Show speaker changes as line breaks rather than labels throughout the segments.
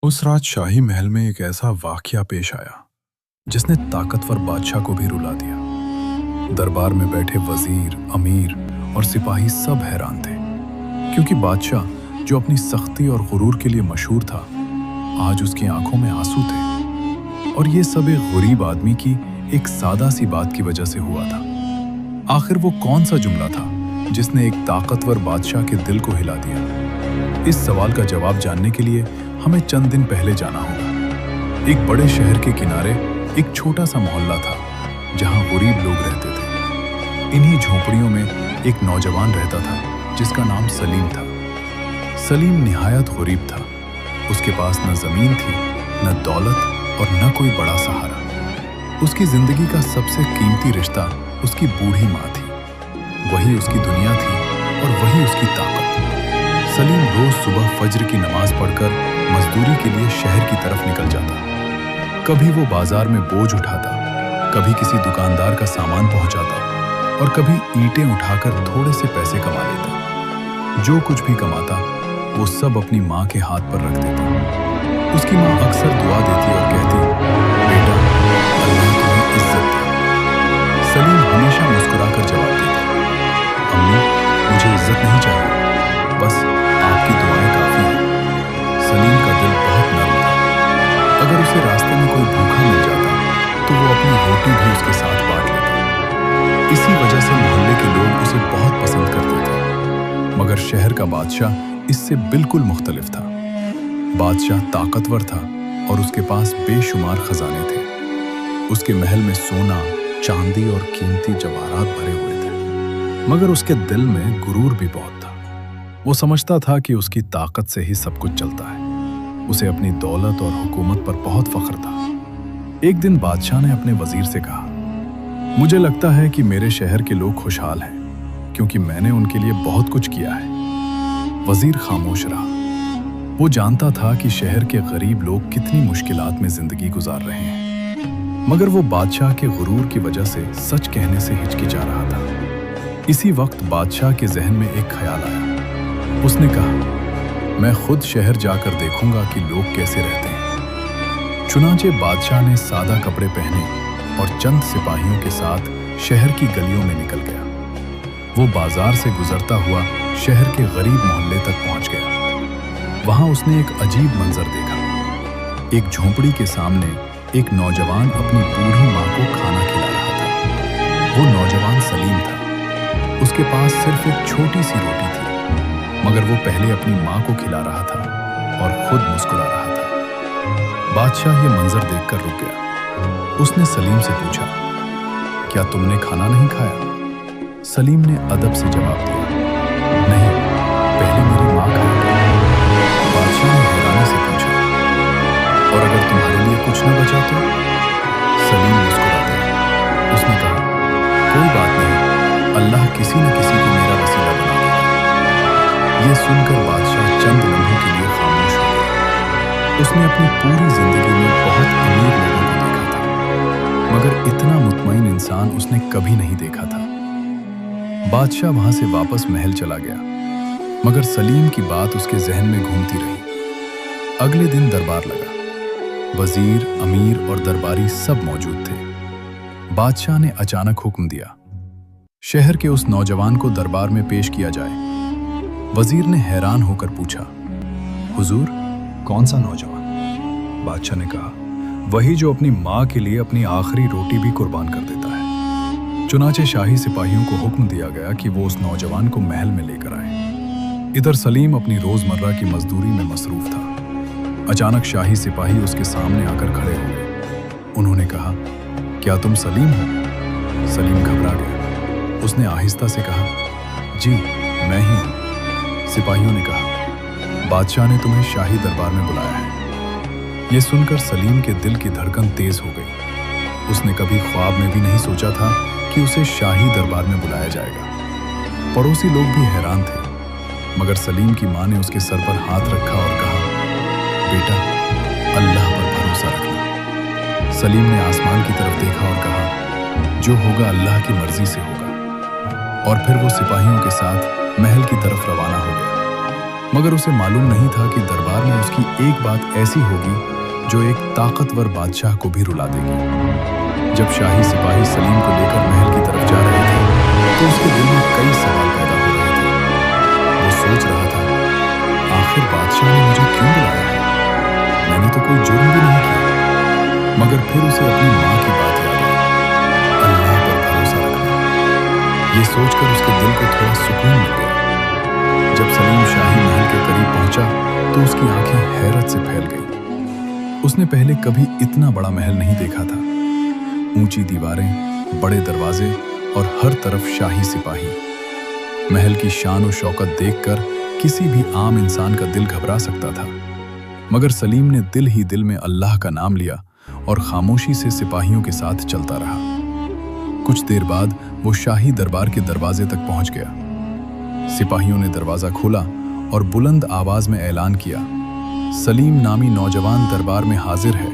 उस रात शाही महल में एक ऐसा वाकया पेश आया जिसने ताकतवर बादशाह को भी रुला दिया। दरबार में बैठे वजीर, अमीर और सिपाही सब हैरान थे, क्योंकि बादशाह जो अपनी सख्ती और गुरूर के लिए मशहूर था, आज उसकी आंखों में आंसू थे। और ये सब एक गरीब आदमी की एक सादा सी बात की वजह से हुआ था। आखिर वो कौन सा जुमला था जिसने एक ताकतवर बादशाह के दिल को हिला दिया? इस सवाल का जवाब जानने के लिए हमें चंद दिन पहले जाना होगा। एक बड़े शहर के किनारे एक छोटा सा मोहल्ला था जहां गरीब लोग रहते थे। इन्हीं झोपड़ियों में एक नौजवान रहता था जिसका नाम सलीम था। सलीम निहायत गरीब था। उसके पास न जमीन थी, न दौलत और न कोई बड़ा सहारा। उसकी जिंदगी का सबसे कीमती रिश्ता उसकी बूढ़ी माँ थी। वही उसकी दुनिया थी और वही उसकी ताकत। सलीम रोज सुबह फज्र की नमाज पढ़कर मजदूरी के लिए शहर की तरफ निकल जाता। कभी वो बाजार में बोझ उठाता, कभी किसी दुकानदार का सामान पहुंचाता और कभी ईंटें उठाकर थोड़े से पैसे कमा लेता। जो कुछ भी कमाता वो सब अपनी माँ के हाथ पर रख देता। उसकी माँ अक्सर दुआ देती और कहती, बेटा, अल्लाह तुम्हें इज्जत दे। सलीम हमेशा मुस्कुराकर जवाब देता, अम्मी, मुझे इज्जत नहीं चाहिए, बस आपकी दुआएं काफी हैं। सलीम का दिल बहुत नर्म था। अगर उसे रास्ते में कोई भूखा मिल जाता तो वो अपनी रोटी भी उसके साथ बांट लेता। इसी वजह से मोहल्ले के लोग उसे बहुत पसंद करते थे। मगर शहर का बादशाह इससे बिल्कुल मुख्तलिफ था। बादशाह ताकतवर था और उसके पास बेशुमार खजाने थे। उसके महल में सोना, चांदी और कीमती जवाहरात भरे हुए थे। मगर उसके दिल में गुरूर भी बहुत था। वो समझता था कि उसकी ताकत से ही सब कुछ चलता है। उसे अपनी दौलत और हुकूमत पर बहुत फख्र था। एक दिन बादशाह ने अपने वजीर से कहा, मुझे लगता है कि मेरे शहर के लोग खुशहाल हैं, क्योंकि मैंने उनके लिए बहुत कुछ किया है। वजीर खामोश रहा। वो जानता था कि शहर के गरीब लोग कितनी मुश्किलात में जिंदगी गुजार रहे हैं, मगर वो बादशाह के गुरूर की वजह से सच कहने से हिचकिचा रहा था। इसी वक्त बादशाह के जहन में एक ख्याल आया। उसने कहा, मैं खुद शहर जाकर देखूंगा कि लोग कैसे रहते हैं। चुनांचे बादशाह ने सादा कपड़े पहने और चंद सिपाहियों के साथ शहर की गलियों में निकल गया। वो बाजार से गुजरता हुआ शहर के गरीब मोहल्ले तक पहुंच गया। वहां उसने एक अजीब मंजर देखा। एक झोंपड़ी के सामने एक नौजवान अपनी बूढ़ी माँ को खाना खिला रहा था। वो नौजवान सलीम था। उसके पास सिर्फ एक छोटी सी रोटी थी, मगर वो पहले अपनी माँ को खिला रहा था और खुद मुस्कुरा रहा था। बादशाह ये मंजर देखकर रुक गया। उसने सलीम से पूछा, क्या तुमने खाना नहीं खाया? सलीम ने अदब से जवाब दिया, नहीं, पहले मेरी माँ खाएगी। बादशाह ने हैरानी से पूछा, और अगर तुम्हारे लिए कुछ न बचा तो? सलीम मुस्कुरा दिया। उसने कहा, कोई बात नहीं, अल्लाह किसी न किसी को मेरा वसीला बना देगा। ये सुनकर बादशाह चंद लम्हों के लिए खामोश हो गया। उसने अपनी पूरी जिंदगी में बहुत अमीर लोगों को देखा था, मगर इतना मुतमईन इंसान उसने कभी नहीं देखा था। बादशाह वहां से वापस महल चला गया, मगर सलीम की बात उसके जहन में घूमती रही। अगले दिन दरबार लगा। वजीर, अमीर और दरबारी सब मौजूद थे। बादशाह ने अचानक हुक्म दिया, शहर के उस नौजवान को दरबार में पेश किया जाए। वजीर ने हैरान होकर पूछा, हुजूर, कौन सा नौजवान? बादशाह ने कहा, वही जो अपनी माँ के लिए अपनी आखिरी रोटी भी कुर्बान कर देता है। चुनाचे शाही सिपाहियों को हुक्म दिया गया कि वो उस नौजवान को महल में लेकर आए। इधर सलीम अपनी रोजमर्रा की मजदूरी में मसरूफ था। अचानक शाही सिपाही उसके सामने आकर खड़े हो गए। उन्होंने कहा, क्या तुम सलीम हो? सलीम घबरा गया। उसने आहिस्ता से कहा, जी, मैं ही हूं। सिपाहियों ने कहा, बादशाह ने तुम्हें शाही दरबार में बुलाया है। यह सुनकर सलीम के दिल की धड़कन तेज हो गई। उसने कभी ख्वाब में भी नहीं सोचा था कि उसे शाही दरबार में बुलाया जाएगा। पड़ोसी लोग भी हैरान थे, मगर सलीम की माँ ने उसके सर पर हाथ रखा और कहा, बेटा, अल्लाह पर भरोसा रखना। सलीम ने आसमान की तरफ देखा और कहा, जो होगा अल्लाह की मर्जी से होगा। और फिर वो सिपाहियों के साथ महल की तरफ रवाना हो गया। मगर उसे मालूम नहीं था कि दरबार में उसकी एक बात ऐसी होगी जो एक ताकतवर बादशाह को भी रुला देगी। जब शाही सिपाही सलीम को लेकर महल की तरफ जा रहे थे तो उसके दिल में कई सवाल पैदा हो रहे थे। वो सोच रहा था, आखिर बादशाह ने मुझे क्यों बुलाया है? मैंने तो कोई जुर्म भी नहीं किया। मगर फिर उसे अपनी माँ की बात याद आई, अल्लाह पर भरोसा रखना। ये सोचकर उसके दिल को थोड़ा सुकून मिल गया। जब सलीम शाही महल के करीब पहुंचा तो उसकी आंखें हैरत से फैल गईं। उसने पहले कभी इतना बड़ा महल नहीं देखा था। ऊंची दीवारें, बड़े दरवाजे और हर तरफ शाही सिपाही। महल की शान और शौकत देखकर किसी भी आम इंसान का दिल घबरा सकता था। मगर सलीम ने दिल ही दिल में अल्लाह का नाम लिया और खामोशी से सिपाहियों के साथ चलता रहा। कुछ देर बाद वो शाही दरबार के दरवाजे तक पहुंच गया। सिपाहियों ने दरवाजा खोला और बुलंद आवाज में ऐलान किया, सलीम नामी नौजवान दरबार में हाजिर है।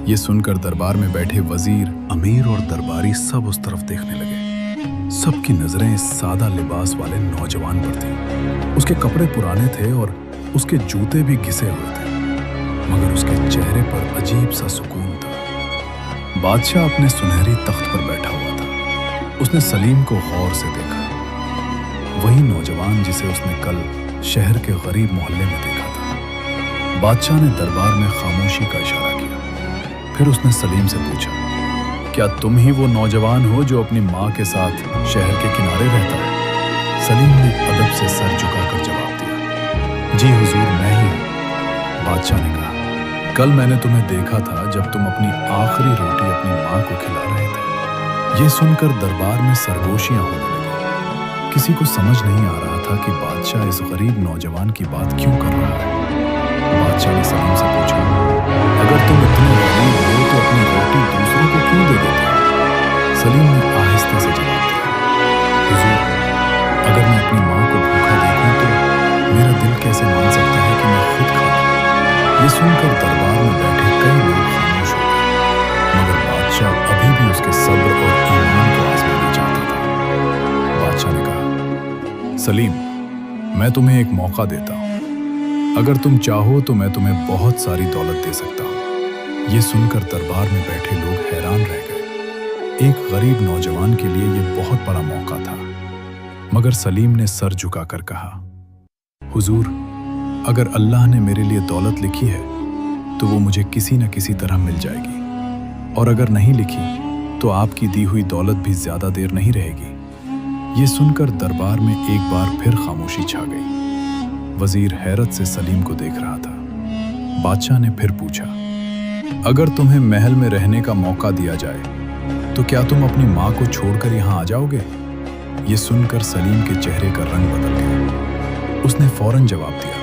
ये सुनकर दरबार में बैठे वजीर, अमीर और दरबारी सब उस तरफ देखने लगे। सबकी नजरें इस सादा लिबास वाले नौजवान पर थी। उसके कपड़े पुराने थे और उसके जूते भी घिसे हुए थे, मगर उसके चेहरे पर अजीब सा सुकून था। बादशाह अपने सुनहरी तख्त पर बैठा हुआ था। उसने सलीम को गौर से देखा। वही नौजवान जिसे उसने कल शहर के गरीब मोहल्ले में देखा था। बादशाह ने दरबार में खामोशी का इशारा किया। फिर उसने सलीम से पूछा, क्या तुम ही वो नौजवान हो जो अपनी माँ के साथ शहर के किनारे रहता है? सलीम ने अदब से सर झुकाकर जवाब दिया, जी हुजूर, मैं ही हूँ। बादशाह ने कहा, कल मैंने तुम्हें देखा था जब तुम अपनी आखिरी रोटी अपनी माँ को खिला रहे थे। ये सुनकर दरबार में सरगोशियां होने लगी। किसी को समझ नहीं आ रहा था कि बादशाह इस गरीब नौजवान की बात क्यों कर रहा है। बादशाह ने सलीम से पूछा, अगर तुम इतने गरीब हो तो अपनी रोटी दूसरों को क्यों दे देते हो? सलीम ने आहिस्ते से जवाब दिया, हुजूर, अगर मैं अपनी माँ को भूखा देखूं तो मेरा दिल कैसे मान सकता है कि मैं खुद खाऊं? ये सुनकर दरबार में बैठे कई लोग खामोश हो गए, मगर बादशाह अभी भी उसके सब्र और ईमान को आजमाना चाहता था। बादशाह ने कहा, सलीम, मैं तुम्हें एक मौका देता हूं। अगर तुम चाहो तो मैं तुम्हें बहुत सारी दौलत दे सकता हूं। ये सुनकर दरबार में बैठे लोग हैरान रह गए। एक गरीब नौजवान के लिए ये बहुत बड़ा मौका था। मगर सलीम ने सर झुकाकर कहा, हुजूर, अगर अल्लाह ने मेरे लिए दौलत लिखी है तो वो मुझे किसी न किसी तरह मिल जाएगी, और अगर नहीं लिखी तो आपकी दी हुई दौलत भी ज्यादा देर नहीं रहेगी। ये सुनकर दरबार में एक बार फिर खामोशी छा गई। वजीर हैरत से सलीम को देख रहा था। बादशाह ने फिर पूछा, अगर तुम्हें महल में रहने का मौका दिया जाए तो क्या तुम अपनी माँ को छोड़कर यहाँ आ जाओगे? ये सुनकर सलीम के चेहरे का रंग बदल गया। उसने फौरन जवाब दिया,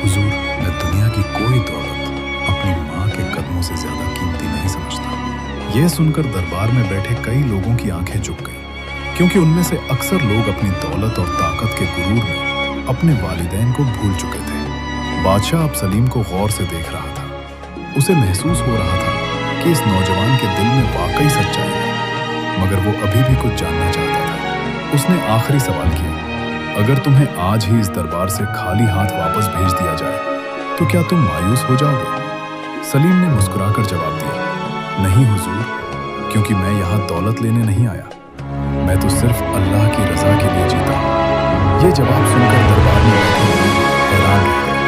हुजूर, मैं दुनिया की कोई दौलत अपनी माँ के कदमों से ज्यादा कीमती नहीं समझता। यह सुनकर दरबार में बैठे कई लोगों की आंखें झुक गईं, क्योंकि उनमें से अक्सर लोग अपनी दौलत और ताकत के गुरूर में अपने वालिदैन को भूल चुके थे। बादशाह अब सलीम को गौर से देख रहा था। उसे महसूस हो रहा था कि इस नौजवान के दिल में वाकई सच्चाई है, मगर वो अभी भी कुछ जानना चाहता था। उसने आखिरी सवाल किया, अगर तुम्हें आज ही इस दरबार से खाली हाथ वापस भेज दिया जाए तो क्या तुम मायूस हो जाओगे? सलीम ने मुस्कुराकर जवाब दिया, नहीं हुजूर, क्योंकि मैं यहाँ दौलत लेने नहीं आया। मैं तो सिर्फ अल्लाह की रजा के लिए जीता हूँ। ये जवाब सुनकर दरबार में बैठे लोग हैरान रह गए,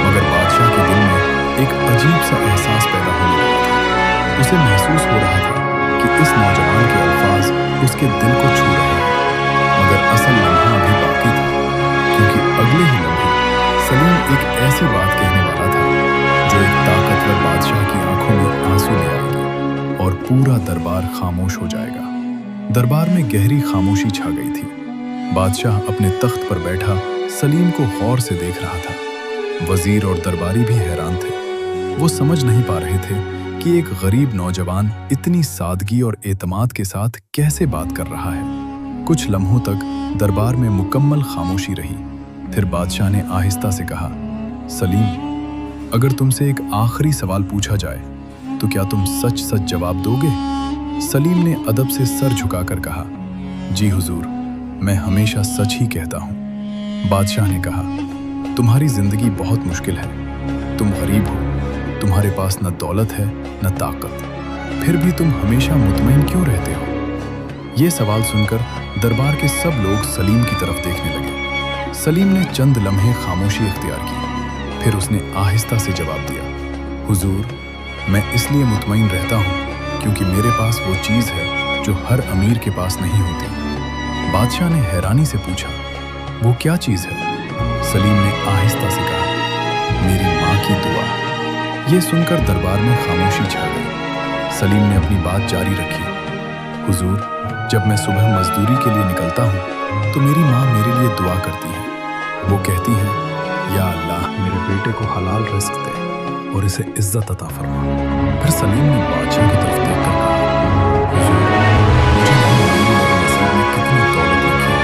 मगर बादशाह के दिल में एक अजीब सा एहसास पैदा होने लगा था। उसे महसूस हो रहा था कि इस नौजवान के अल्फाज उसके दिल को छू रहे हैं, मगर असल लम्हा अभी बाकी था, क्योंकि अगले ही लम्हे सलीम एक ऐसी बात कहने वाला था जो एक ताकतवर बादशाह की आंखों में आंसू ले आएगी और पूरा दरबार खामोश हो जाएगा। दरबार में गहरी खामोशी छा गई थी। बादशाह अपने तख्त पर बैठा सलीम को गौर से देख रहा था। वजीर और दरबारी भी हैरान थे। वो समझ नहीं पा रहे थे कि एक गरीब नौजवान इतनी सादगी और एतमाद के साथ कैसे बात कर रहा है। कुछ लम्हों तक दरबार में मुकम्मल खामोशी रही। फिर बादशाह ने आहिस्ता से कहा, सलीम, अगर तुमसे एक आखिरी सवाल पूछा जाए तो क्या तुम सच सच जवाब दोगे? सलीम ने अदब से सर झुकाकर कहा, जी हुजूर, मैं हमेशा सच ही कहता हूँ। बादशाह ने कहा, तुम्हारी जिंदगी बहुत मुश्किल है, तुम गरीब हो, तुम्हारे पास न दौलत है न ताकत, फिर भी तुम हमेशा मुतमईन क्यों रहते हो? ये सवाल सुनकर दरबार के सब लोग सलीम की तरफ देखने लगे। सलीम ने चंद लम्हे खामोशी इख्तियार की, फिर उसने आहिस्ता से जवाब दिया, हुजूर, मैं इसलिए मुतमईन रहता हूँ क्योंकि मेरे पास वो चीज़ है जो हर अमीर के पास नहीं होती। बादशाह ने हैरानी से पूछा, वो क्या चीज़ है? सलीम ने आहिस्ता से कहा, मेरी माँ की दुआ। ये सुनकर दरबार में खामोशी छा गई। सलीम ने अपनी बात जारी रखी, हुजूर, जब मैं सुबह मजदूरी के लिए निकलता हूँ तो मेरी माँ मेरे लिए दुआ करती है। वो कहती हैं, या अल्लाह, मेरे बेटे को हलाल रिस्क दे और इसे इज्जत अता फरमा। फिर सलीम ने बादशाह की तरफ देखकर कहा, हुजूर, मुझे नहीं मालूम मेरे नसीब में कितनी दौलत रखी है,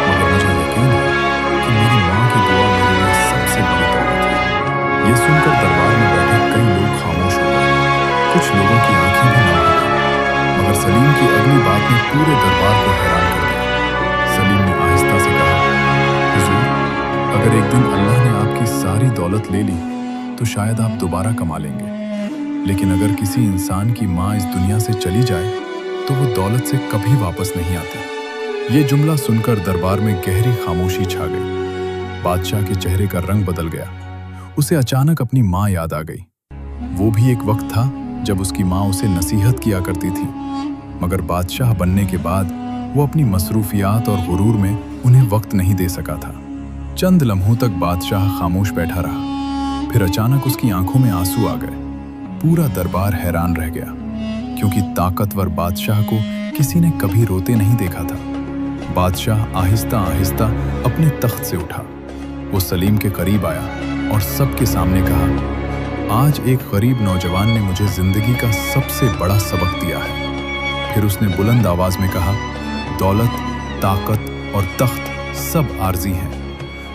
मगर मुझे यकीन है कि मेरी माँ की दुआ मेरे लिए सबसे बड़ी दौलत है। ये सुनकर दरबार में बैठे कई लोग खामोश हो गए, कुछ लोगों की आंखें भी नम हो गईं, मगर सलीम की अगली बात ने पूरे दरबार को हैरान कर दिया। सलीम ने आहिस्ता से कहा, हुजूर, अगर एक दिन अल्लाह ने आपकी सारी दौलत ले ली तो शायद आप दोबारा कमा लेंगे, लेकिन अगर किसी इंसान की माँ इस दुनिया से चली जाए तो वो दौलत से कभी वापस नहीं आती। ये जुमला सुनकर दरबार में गहरी खामोशी छा गई। बादशाह के चेहरे का रंग बदल गया। उसे अचानक अपनी माँ याद आ गई। वो भी एक वक्त था जब उसकी माँ उसे नसीहत किया करती थी, मगर बादशाह बनने के बाद वो अपनी मसरूफियात और गुरूर में उन्हें वक्त नहीं दे सका था। चंद लम्हों तक बादशाह खामोश बैठा रहा, फिर अचानक उसकी आंखों में आंसू आ गए। पूरा दरबार हैरान रह गया, क्योंकि ताकतवर बादशाह को किसी ने कभी रोते नहीं देखा था। बादशाह आहिस्ता आहिस्ता अपने तख्त से उठा। वो सलीम के करीब आया और सबके सामने कहा, आज एक गरीब नौजवान ने मुझे जिंदगी का सबसे बड़ा सबक दिया है। फिर उसने बुलंद आवाज में कहा, दौलत, ताकत और तख्त सब आर्जी हैं,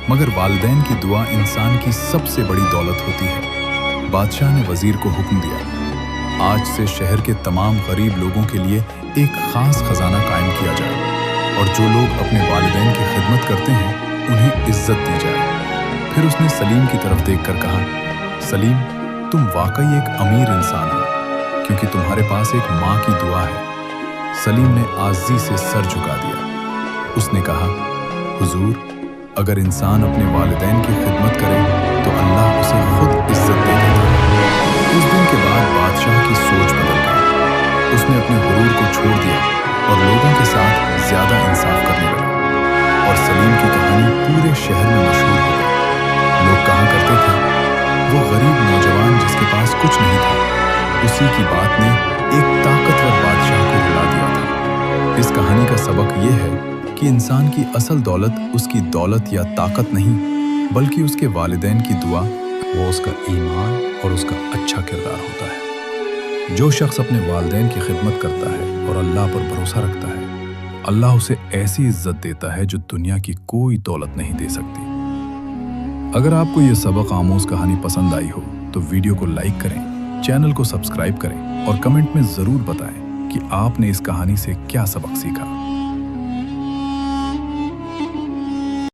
मगर वालिदैन की दुआ इंसान की सबसे बड़ी दौलत होती है। बादशाह ने वजीर को हुक्म दिया, आज से शहर के तमाम गरीब लोगों के लिए एक खास खजाना कायम किया जाए और जो लोग अपने वालिदैन की खिदमत करते हैं उन्हें इज्जत दी जाए। फिर उसने सलीम की तरफ देखकर कहा, सलीम, तुम वाकई एक अमीर इंसान हो, क्योंकि तुम्हारे पास एक माँ की दुआ है। सलीम ने आज़ी से सर झुका दिया। उसने कहा, हुजूर, अगर इंसान अपने वालिदैन की खिदमत करे तो अल्लाह उसे खुद इज्जत दे देता है। उस दिन के बाद बादशाह की सोच बदल गई। उसने अपने गुरूर को छोड़ दिया और लोगों के साथ ज्यादा इंसाफ करने लगा। और सलीम की कहानी पूरे शहर में मशहूर हो गई। लोग कहा करते थे, वो गरीब नौजवान जिसके पास कुछ नहीं था, उसी की बात ने एक ताकतवर बादशाह को रुला दिया था। इस कहानी का सबक ये है कि इंसान की असल दौलत उसकी दौलत या ताकत नहीं, बल्कि उसके वालिदैन की दुआ, वो उसका ईमान और उसका अच्छा किरदार होता है। जो शख्स अपने वालिदैन की खिदमत करता है और अल्लाह पर भरोसा रखता है, अल्लाह उसे ऐसी इज्जत देता है जो दुनिया की कोई दौलत नहीं दे सकती। अगर आपको ये सबक आमोज कहानी पसंद आई हो तो वीडियो को लाइक करें, चैनल को सब्सक्राइब करें और कमेंट में ज़रूर बताएं कि आपने इस कहानी से क्या सबक सीखा।